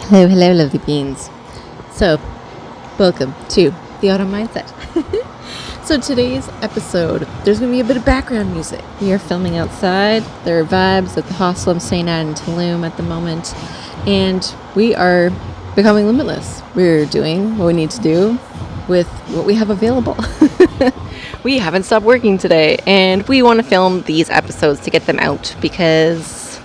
Hello, hello, lovely beings. So, welcome to the Autumn Mindset. So, today's episode, there's going to be a bit of background music. We are filming outside. There are vibes at the hostel I'm staying at in Tulum at the moment. And we are becoming limitless. We're doing what we need to do with what we have available. We haven't stopped working today. And we want to film these episodes to get them out because,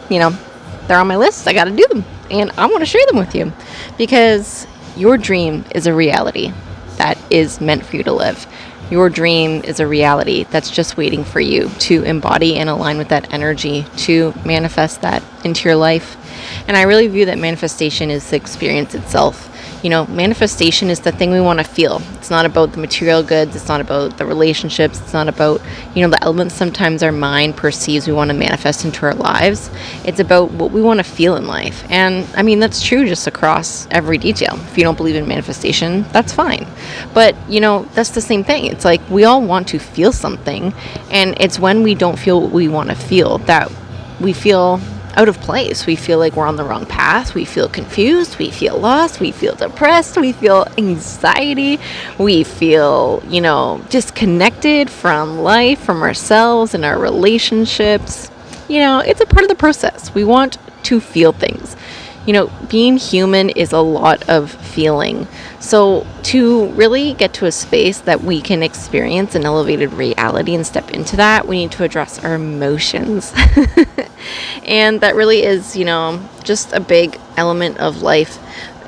they're on my list. I got to do them. And I want to share them with you because your dream is a reality that is meant for you to live. Your dream is a reality that's just waiting for you to embody and align with that energy to manifest that into your life. And I really view that manifestation is the experience itself. Manifestation is the thing we want to feel. It's not about the material goods. It's not about the relationships. It's not about, the elements sometimes our mind perceives we want to manifest into our lives. It's about what we want to feel in life. And that's true just across every detail. If you don't believe in manifestation, that's fine. But, that's the same thing. It's like we all want to feel something. And it's when we don't feel what we want to feel that we feel out of place. We feel like we're on the wrong path. We feel confused. We feel lost. We feel depressed. We feel anxiety. We feel, disconnected from life, from ourselves and our relationships. It's a part of the process. We want to feel things. Being human is a lot of feeling. So to really get to a space that we can experience an elevated reality and step into that, we need to address our emotions. And that really is, just a big element of life.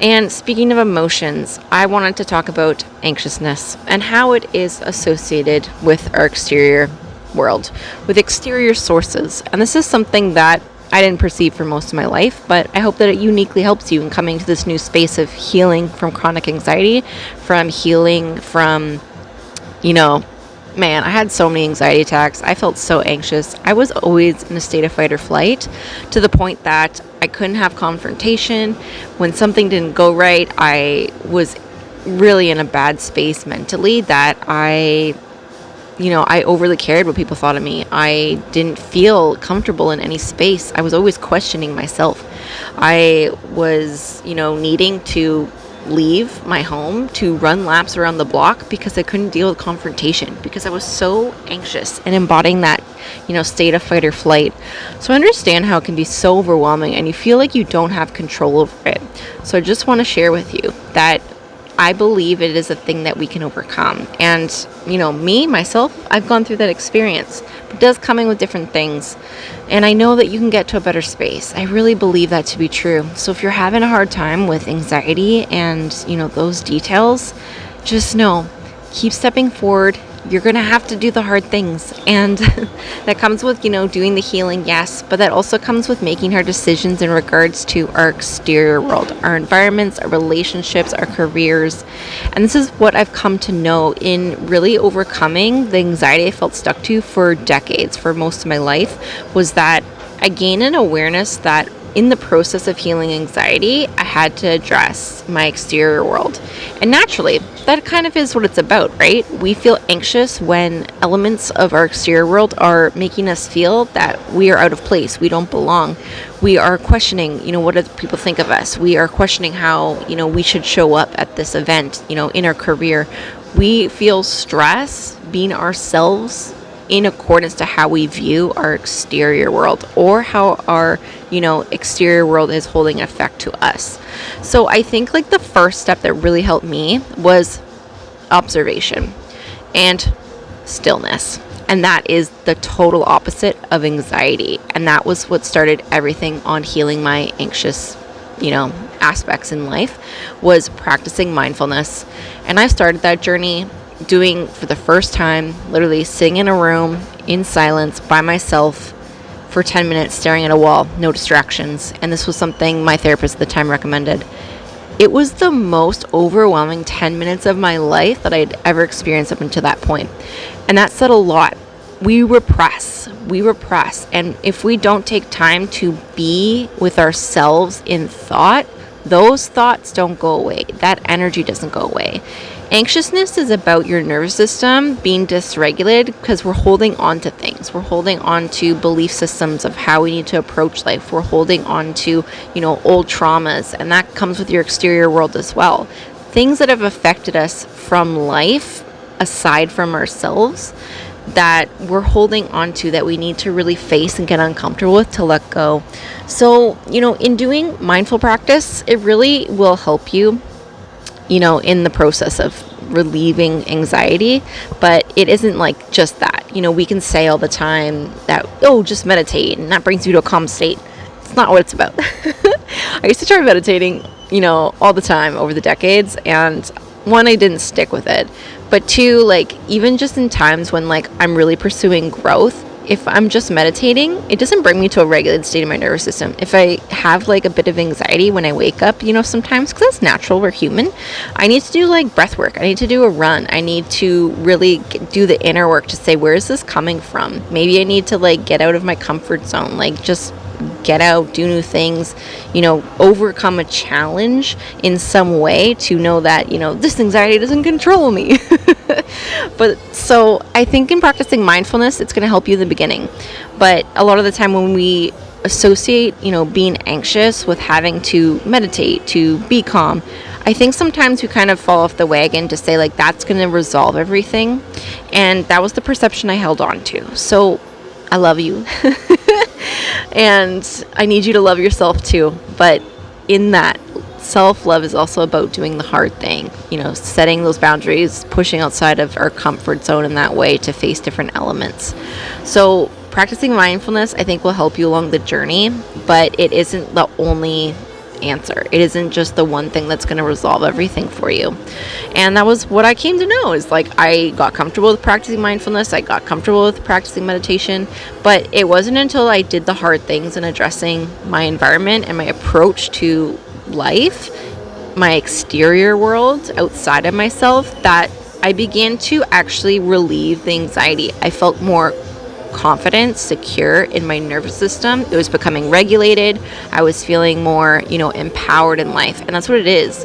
And speaking of emotions, I wanted to talk about anxiousness and how it is associated with our exterior world, with exterior sources. And this is something that I didn't perceive for most of my life, but I hope that it uniquely helps you in coming to this new space of healing from chronic anxiety, from healing from, I had so many anxiety attacks. I felt so anxious. I was always in a state of fight or flight to the point that I couldn't have confrontation. When something didn't go right, I was really in a bad space mentally that I overly cared what people thought of me. I didn't feel comfortable in any space. I was always questioning myself. I was, needing to leave my home to run laps around the block because I couldn't deal with confrontation because I was so anxious and embodying that, state of fight or flight. So I understand how it can be so overwhelming and you feel like you don't have control over it. So I just want to share with you that I believe it is a thing that we can overcome. And, myself, I've gone through that experience. But it does come in with different things. And I know that you can get to a better space. I really believe that to be true. So if you're having a hard time with anxiety and, those details, just know, keep stepping forward. You're going to have to do the hard things. And that comes with, doing the healing, yes. But that also comes with making hard decisions in regards to our exterior world, our environments, our relationships, our careers. And this is what I've come to know in really overcoming the anxiety I felt stuck to for decades, for most of my life, was that I gained an awareness that in the process of healing anxiety, I had to address my exterior world. And naturally, that kind of is what it's about, right? We feel anxious when elements of our exterior world are making us feel that we are out of place. We don't belong. We are questioning, what do people think of us? We are questioning how, we should show up at this event, in our career. We feel stress being ourselves in accordance to how we view our exterior world or how our, exterior world is holding effect to us. So I think the first step that really helped me was observation and stillness. And that is the total opposite of anxiety. And that was what started everything on healing my anxious, aspects in life, was practicing mindfulness. And I started that journey doing for the first time, literally sitting in a room in silence by myself for 10 minutes, staring at a wall, no distractions. And this was something my therapist at the time recommended. It was the most overwhelming 10 minutes of my life that I'd ever experienced up until that point. And that said a lot. We repress. And if we don't take time to be with ourselves in thought, those thoughts don't go away. That energy doesn't go away. Anxiousness is about your nervous system being dysregulated because we're holding on to things. things. We're holding on to belief systems of how we need to approach life. We're holding on to, old traumas, and that comes with your exterior world as well. Things that have affected us from life, aside from ourselves, that we're holding on to, that we need to really face and get uncomfortable with, to let go. So, in doing mindful practice, it really will help you, in the process of relieving anxiety. But it isn't like just that. We can say all the time that, oh, just meditate, and that brings you to a calm state. It's not what it's about. I used to try meditating, all the time over the decades, and one, I didn't stick with it. But two, even just in times when I'm really pursuing growth, if I'm just meditating, it doesn't bring me to a regulated state of my nervous system. If I have a bit of anxiety when I wake up, sometimes, because that's natural, we're human, I need to do breath work. I need to do a run. I need to really do the inner work to say, where is this coming from? Maybe I need to get out of my comfort zone, just get out, do new things, overcome a challenge in some way to know that, this anxiety doesn't control me. But so I think in practicing mindfulness, it's going to help you in the beginning. But a lot of the time when we associate, being anxious with having to meditate, to be calm, I think sometimes we kind of fall off the wagon to say that's going to resolve everything. And that was the perception I held on to. So I love you. And I need you to love yourself too. But in that, self-love is also about doing the hard thing, setting those boundaries, pushing outside of our comfort zone in that way to face different elements. So practicing mindfulness, I think, will help you along the journey, but it isn't the only answer. It isn't just the one thing that's going to resolve everything for you. And that was what I came to know, is I got comfortable with practicing mindfulness. I got comfortable with practicing meditation, but it wasn't until I did the hard things and addressing my environment and my approach to life, my exterior world outside of myself, that I began to actually relieve the anxiety. I felt more confident, secure in my nervous system. It was becoming regulated. I was feeling more, empowered in life. And that's what it is.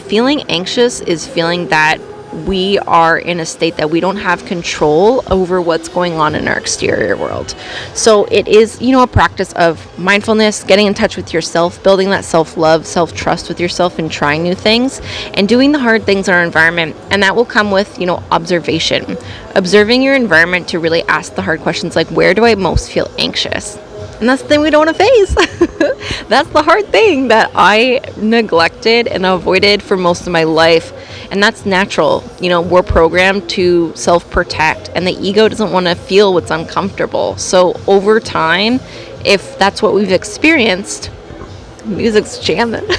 Feeling anxious is feeling that we are in a state that we don't have control over what's going on in our exterior world. So it is, a practice of mindfulness, getting in touch with yourself, building that self-love, self-trust with yourself, and trying new things and doing the hard things in our environment. And that will come with, observation, observing your environment to really ask the hard questions like, where do I most feel anxious? And that's the thing we don't want to face. That's the hard thing that I neglected and avoided for most of my life. And that's natural. We're programmed to self-protect, and the ego doesn't want to feel what's uncomfortable. So over time, if that's what we've experienced, music's jamming,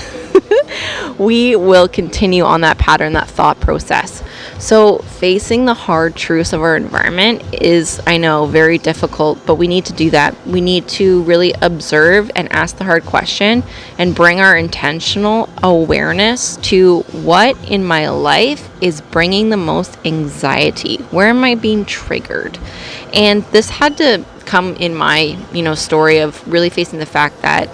we will continue on that pattern, that thought process. So facing the hard truths of our environment is, I know, very difficult, but we need to do that. We need to really observe and ask the hard question and bring our intentional awareness to what in my life is bringing the most anxiety. Where am I being triggered? And this had to come in my, story of really facing the fact that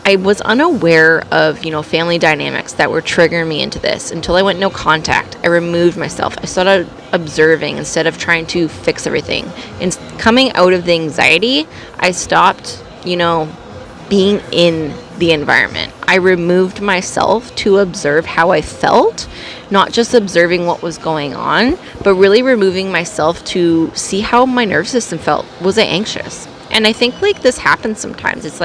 I was unaware of, family dynamics that were triggering me into this until I went no contact. I removed myself. I started observing instead of trying to fix everything. And coming out of the anxiety, I stopped, being in the environment. I removed myself to observe how I felt, not just observing what was going on, but really removing myself to see how my nervous system felt. Was I anxious? And I think this happens sometimes. It's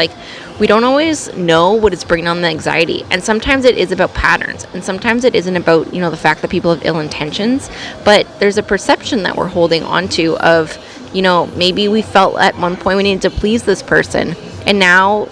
we don't always know what is bringing on the anxiety. And sometimes it is about patterns. And sometimes it isn't about, the fact that people have ill intentions. But there's a perception that we're holding on to of, maybe we felt at one point we needed to please this person. And now,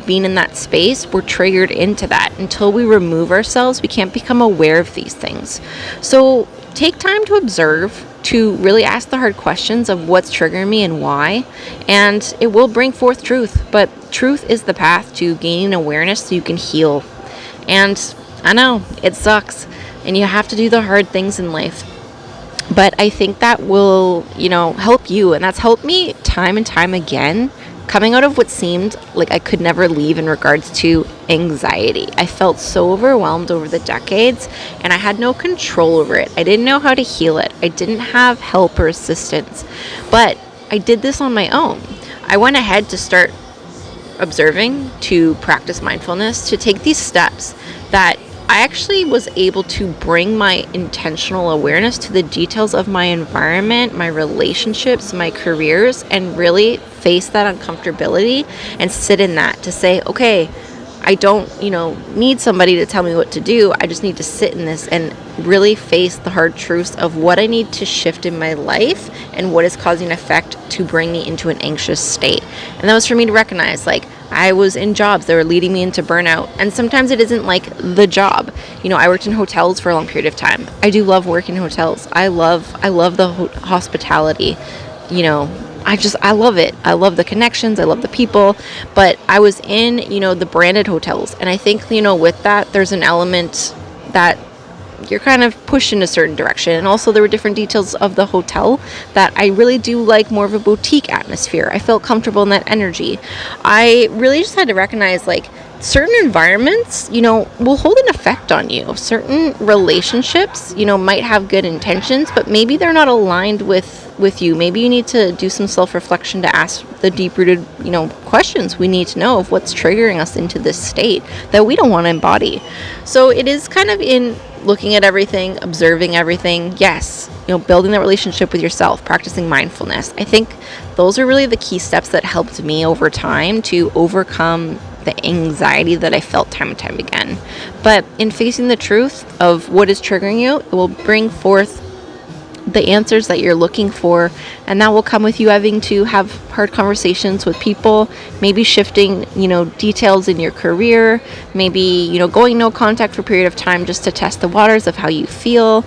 being in that space, we're triggered into that. Until we remove ourselves, we can't become aware of these things. So take time to observe, to really ask the hard questions of what's triggering me and why, and it will bring forth truth. But truth is the path to gaining awareness so you can heal. And I know it sucks, and you have to do the hard things in life, but I think that will, help you, and that's helped me time and time again, coming out of what seemed like I could never leave in regards to anxiety. I felt so overwhelmed over the decades, and I had no control over it. I didn't know how to heal it. I didn't have help or assistance. But I did this on my own. I went ahead to start observing, to practice mindfulness, to take these steps that I actually was able to bring my intentional awareness to the details of my environment, my relationships, my careers, and really face that uncomfortability and sit in that to say, okay, I don't, need somebody to tell me what to do. I just need to sit in this and really face the hard truths of what I need to shift in my life and what is causing effect to bring me into an anxious state. And that was for me to recognize, like, I was in jobs that were leading me into burnout. And sometimes it isn't like the job. I worked in hotels for a long period of time. I do love working in hotels. I love the hospitality. I love it. I love the connections. I love the people. But I was in, the branded hotels. And I think, with that, there's an element that you're kind of pushed in a certain direction. And also there were different details of the hotel that I really do like more of a boutique atmosphere. I felt comfortable in that energy. I really just had to recognize, like, certain environments, will hold an effect on you. Certain relationships, might have good intentions, but maybe they're not aligned with you. Maybe you need to do some self-reflection to ask the deep-rooted, questions we need to know of what's triggering us into this state that we don't want to embody. So it is kind of in looking at everything, observing everything. Yes, building that relationship with yourself, practicing mindfulness. I think those are really the key steps that helped me over time to overcome the anxiety that I felt time and time again. But in facing the truth of what is triggering you, it will bring forth the answers that you're looking for, and that will come with you having to have hard conversations with people, maybe shifting, details in your career, maybe, going no contact for a period of time just to test the waters of how you feel.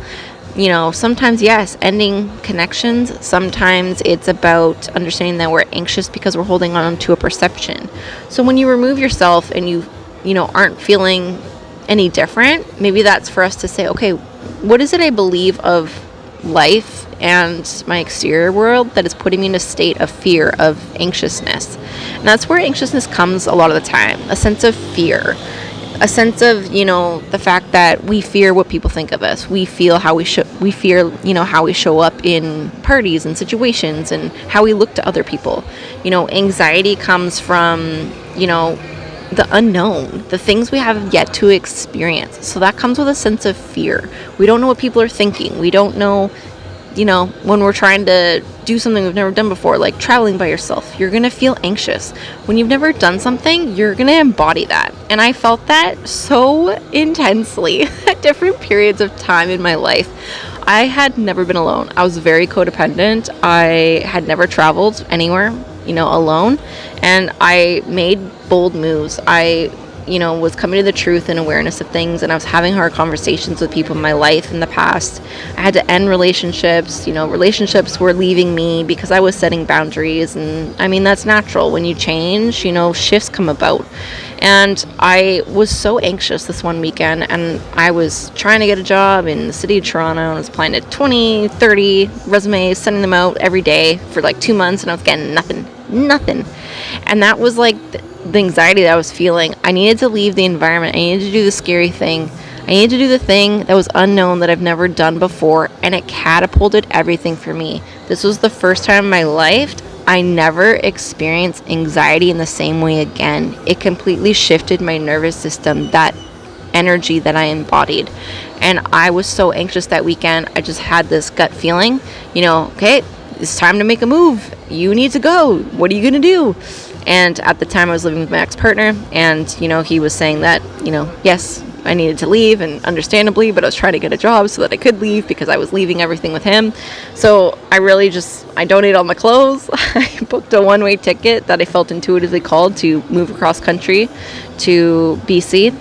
Sometimes, yes, ending connections. Sometimes it's about understanding that we're anxious because we're holding on to a perception. So when you remove yourself and you aren't feeling any different, maybe that's for us to say, okay, what is it I believe of life and my exterior world that is putting me in a state of fear, of anxiousness? And that's where anxiousness comes a lot of the time, a sense of fear. A sense of, the fact that we fear what people think of us. We fear, how we show up in parties and situations and how we look to other people. Anxiety comes from, the unknown, the things we have yet to experience. So that comes with a sense of fear. We don't know what people are thinking. We don't know, when we're trying to do something we've never done before, like traveling by yourself, you're going to feel anxious. When you've never done something, you're going to embody that. And I felt that so intensely at different periods of time in my life. I had never been alone. I was very codependent. I had never traveled anywhere, alone. And I made bold moves. I was coming to the truth and awareness of things, and I was having hard conversations with people in my life in the past. I had to end relationships. Relationships were leaving me because I was setting boundaries, and that's natural. When you change, shifts come about. And I was so anxious this one weekend, and I was trying to get a job in the city of Toronto, and I was applying to 20, 30 resumes, sending them out every day for like 2 months, and I was getting nothing. And that was like the anxiety that I was feeling. I needed to leave the environment. I needed to do the scary thing. I needed to do the thing that was unknown, that I've never done before, and it catapulted everything for me. This was the first time in my life I never experienced anxiety in the same way again. It completely shifted my nervous system, that energy that I embodied. And I was so anxious that weekend. I just had this gut feeling, okay, it's time to make a move. You need to go. What are you going to do? And at the time I was living with my ex-partner, and, he was saying that, yes, I needed to leave, and understandably, but I was trying to get a job so that I could leave because I was leaving everything with him. So I donated all my clothes. I booked a one-way ticket that I felt intuitively called to move across country to BC.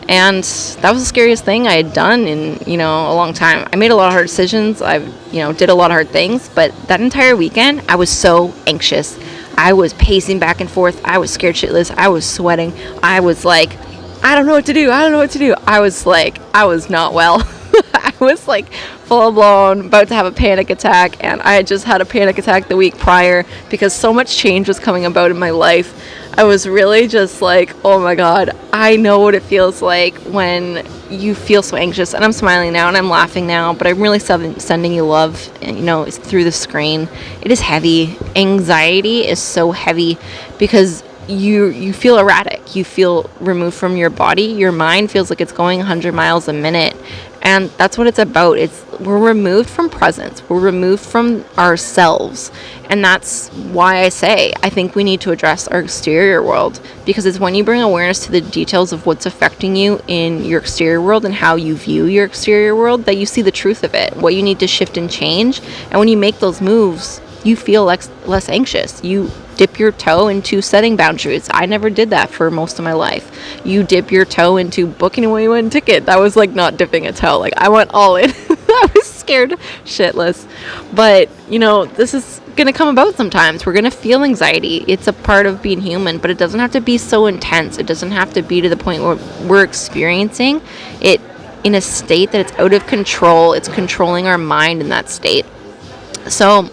And that was the scariest thing I had done in, a long time. I made a lot of hard decisions. I, did a lot of hard things, but that entire weekend, I was so anxious. I was pacing back and forth. I was scared shitless. I was sweating. I was like, I don't know what to do. I was like, I was not well. I was like full blown about to have a panic attack, and I had just had a panic attack the week prior because so much change was coming about in my life. I was really just like, oh my God, I know what it feels like when you feel so anxious. And I'm smiling now and I'm laughing now, but I'm really sending you love, through the screen. It is heavy. Anxiety is so heavy because you feel erratic. You feel removed from your body. Your mind feels like it's going 100 miles a minute. And that's what it's about. We're removed from presence. We're removed from ourselves. And that's why I think we need to address our exterior world, because it's when you bring awareness to the details of what's affecting you in your exterior world and how you view your exterior world that you see the truth of it, what you need to shift and change. And when you make those moves, you feel less anxious. You dip your toe into setting boundaries. I never did that for most of my life. You dip your toe into booking a one ticket. That was like not dipping a toe. Like I went all in. I was scared shitless. But, this is going to come about sometimes. We're going to feel anxiety. It's a part of being human, but it doesn't have to be so intense. It doesn't have to be to the point where we're experiencing it in a state that it's out of control. It's controlling our mind in that state. So,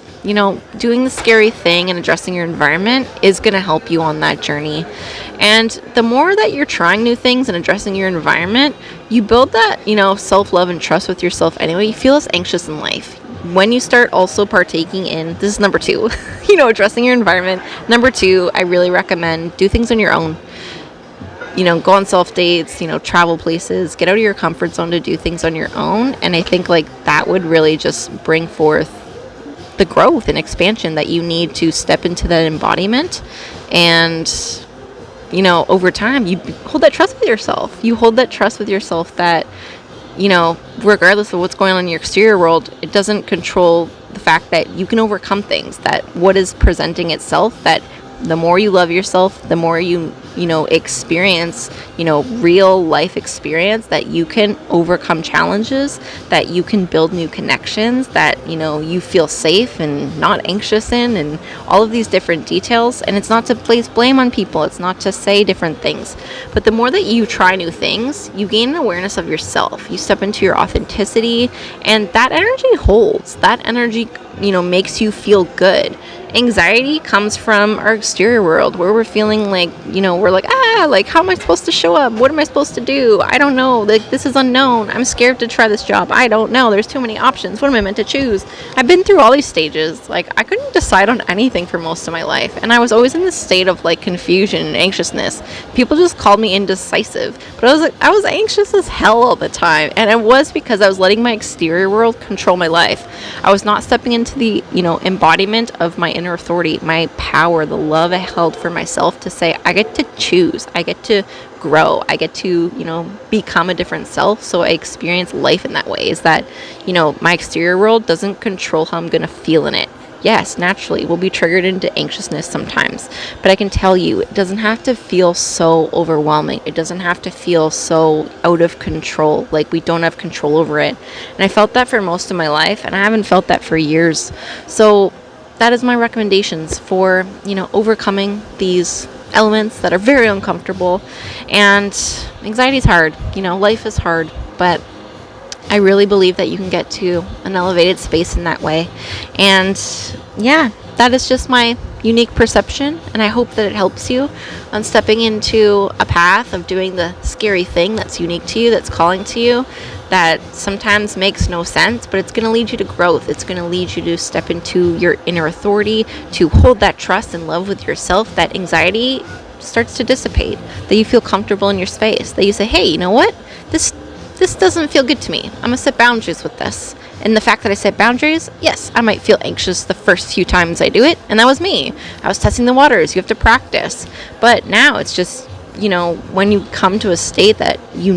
doing the scary thing and addressing your environment is going to help you on that journey. And the more that you're trying new things and addressing your environment, you build that, self-love and trust with yourself anyway. You feel less anxious in life. When you start also partaking in, this is number 2, addressing your environment. Number 2, I really recommend do things on your own. Go on self dates, travel places, get out of your comfort zone to do things on your own. And I think that would really just bring forth the growth and expansion that you need to step into that embodiment. And over time you hold that trust with yourself. You hold that trust with yourself that regardless of what's going on in your exterior world, it doesn't control the fact that you can overcome things, that what is presenting itself, that the more you love yourself, the more you experience, real life experience, that you can overcome challenges, that you can build new connections, that, you feel safe and not anxious in, and all of these different details. And it's not to place blame on people. It's not to say different things. But the more that you try new things, you gain an awareness of yourself. You step into your authenticity, and that energy holds. That energy, makes you feel good. Anxiety comes from our exterior world, where we're feeling like, we're like, how am I supposed to show up? What am I supposed to do? I don't know. This is unknown. I'm scared to try this job. I don't know. There's too many options. What am I meant to choose? I've been through all these stages. I couldn't decide on anything for most of my life. And I was always in this state of confusion and anxiousness. People just called me indecisive. But I was anxious as hell all the time. And it was because I was letting my exterior world control my life. I was not stepping into the, embodiment of my inner authority, my power, the love I held for myself to say, I get to choose. I get to grow. I get to, become a different self. So I experience life in that way, is that, my exterior world doesn't control how I'm going to feel in it. Yes, naturally, we'll be triggered into anxiousness sometimes. But I can tell you, it doesn't have to feel so overwhelming. It doesn't have to feel so out of control, like we don't have control over it. And I felt that for most of my life, and I haven't felt that for years. So that is my recommendations for, overcoming these elements that are very uncomfortable. And anxiety is hard. Life is hard. But I really believe that you can get to an elevated space in that way. And yeah, that is just my unique perception. And I hope that it helps you on stepping into a path of doing the scary thing that's unique to you, that's calling to you, that sometimes makes no sense, but it's going to lead you to growth. It's going to lead you to step into your inner authority, to hold that trust and love with yourself, that anxiety starts to dissipate, that you feel comfortable in your space, that you say, hey, you know what? This doesn't feel good to me. I'm going to set boundaries with this. And the fact that I set boundaries, yes, I might feel anxious the first few times I do it. And that was me. I was testing the waters. You have to practice. But now it's just, when you come to a state that you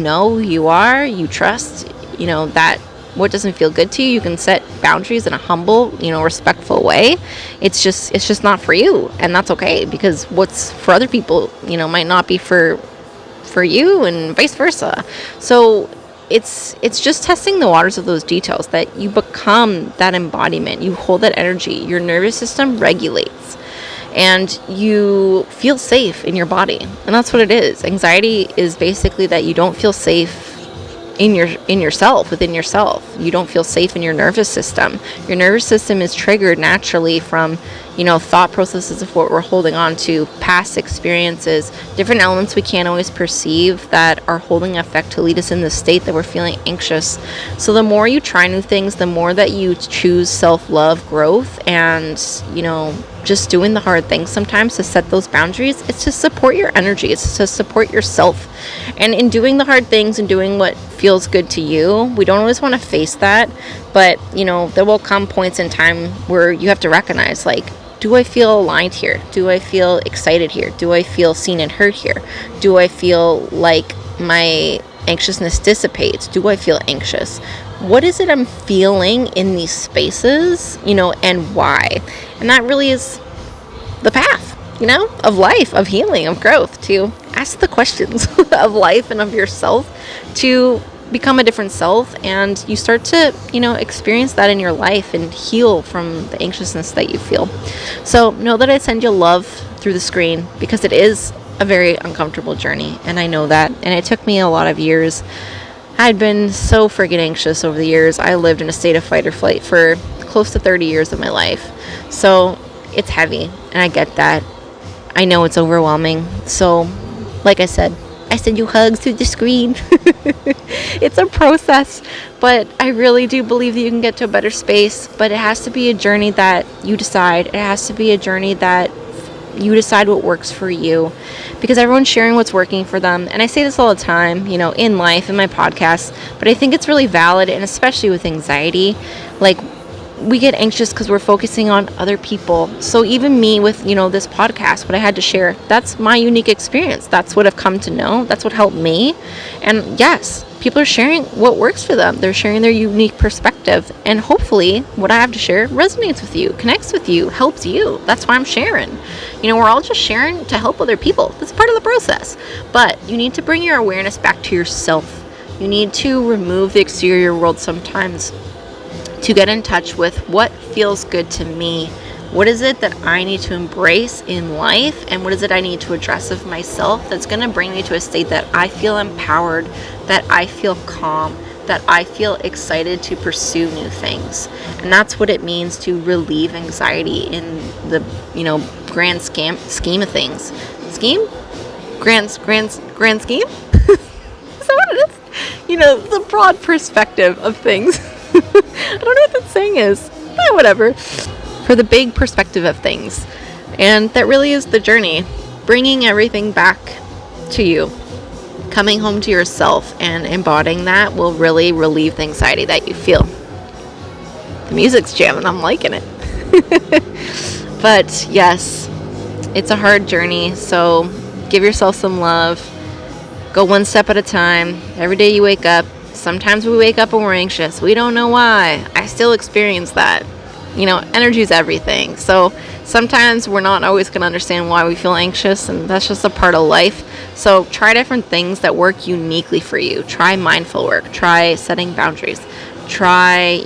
trust, that what doesn't feel good to you, you can set boundaries in a humble, respectful way. It's just not for you. And that's okay, because what's for other people, might not be for you, and vice versa. So it's just testing the waters of those details, that you become that embodiment. You hold that energy. Your nervous system regulates, and you feel safe in your body. And that's what it is. Anxiety is basically that you don't feel safe in yourself, within yourself. You don't feel safe in your nervous system. Your nervous system is triggered naturally from, thought processes of what we're holding on to, past experiences, different elements we can't always perceive that are holding effect to lead us in the state that we're feeling anxious. So the more you try new things, the more that you choose self-love, growth, and, just doing the hard things sometimes to set those boundaries, it's to support your energy. It's to support yourself. And in doing the hard things and doing what feels good to you, we don't always want to face that. But, there will come points in time where you have to recognize, like, do I feel aligned here? Do I feel excited here? Do I feel seen and heard here? Do I feel like my anxiousness dissipates? Do I feel anxious? What is it I'm feeling in these spaces, and why? And that really is the path, of life, of healing, of growth, to ask the questions of life and of yourself to become a different self. And you start to, experience that in your life and heal from the anxiousness that you feel. So know that I send you love through the screen, because it is a very uncomfortable journey. And I know that. And it took me a lot of years. I'd been so friggin' anxious over the years. I lived in a state of fight or flight for close to 30 years of my life. So it's heavy, and I get that. I know it's overwhelming. So, like I said, I send you hugs through the screen. It's a process, but I really do believe that you can get to a better space. But it has to be a journey that you decide. It has to be a journey that you decide what works for you, because everyone's sharing what's working for them. And I say this all the time, in life, in my podcast, but I think it's really valid. And especially with anxiety, like, we get anxious because we're focusing on other people. So even me with, this podcast, what I had to share, that's my unique experience. That's what I've come to know. That's what helped me. And yes, people are sharing what works for them. They're sharing their unique perspective. And hopefully what I have to share resonates with you, connects with you, helps you. That's why I'm sharing. We're all just sharing to help other people. That's part of the process. But you need to bring your awareness back to yourself. You need to remove the exterior world sometimes to get in touch with what feels good to me. What is it that I need to embrace in life? And what is it I need to address of myself that's going to bring me to a state that I feel empowered, that I feel calm, that I feel excited to pursue new things. And that's what it means to relieve anxiety in the, grand scheme of things. Grand scheme? Is that what it is? The broad perspective of things. I don't know what that saying is. Whatever. For the big perspective of things. And that really is the journey. Bringing everything back to you. Coming home to yourself and embodying that will really relieve the anxiety that you feel. The music's jamming. I'm liking it. But yes, it's a hard journey. So give yourself some love. Go one step at a time. Every day you wake up. Sometimes we wake up and we're anxious. We don't know why. I still experience that. Energy is everything. So sometimes we're not always going to understand why we feel anxious, and that's just a part of life. So try different things that work uniquely for you. Try mindful work. Try setting boundaries. Try,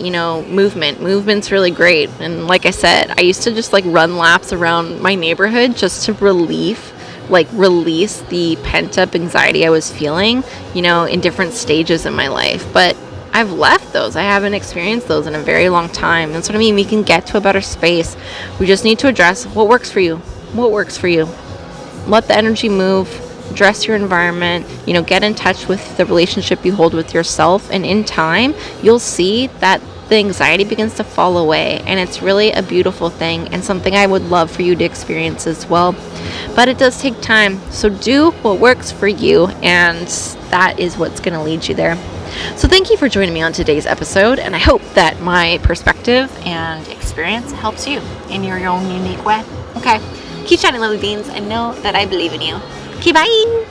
movement. Movement's really great. And like I said, I used to just run laps around my neighborhood just to release the pent-up anxiety I was feeling, in different stages in my life. But I've left those. I haven't experienced those in a very long time. That's what I mean. We can get to a better space. We just need to address what works for you. What works for you. Let the energy move. Address your environment. Get in touch with the relationship you hold with yourself. And in time, you'll see that the anxiety begins to fall away. And it's really a beautiful thing, and something I would love for you to experience as well. But it does take time. So do what works for you, and that is what's going to lead you there. So thank you for joining me on today's episode, and I hope that my perspective and experience helps you in your own unique way. Okay, keep shining, lovely beans, and know that I believe in you. Okay, bye!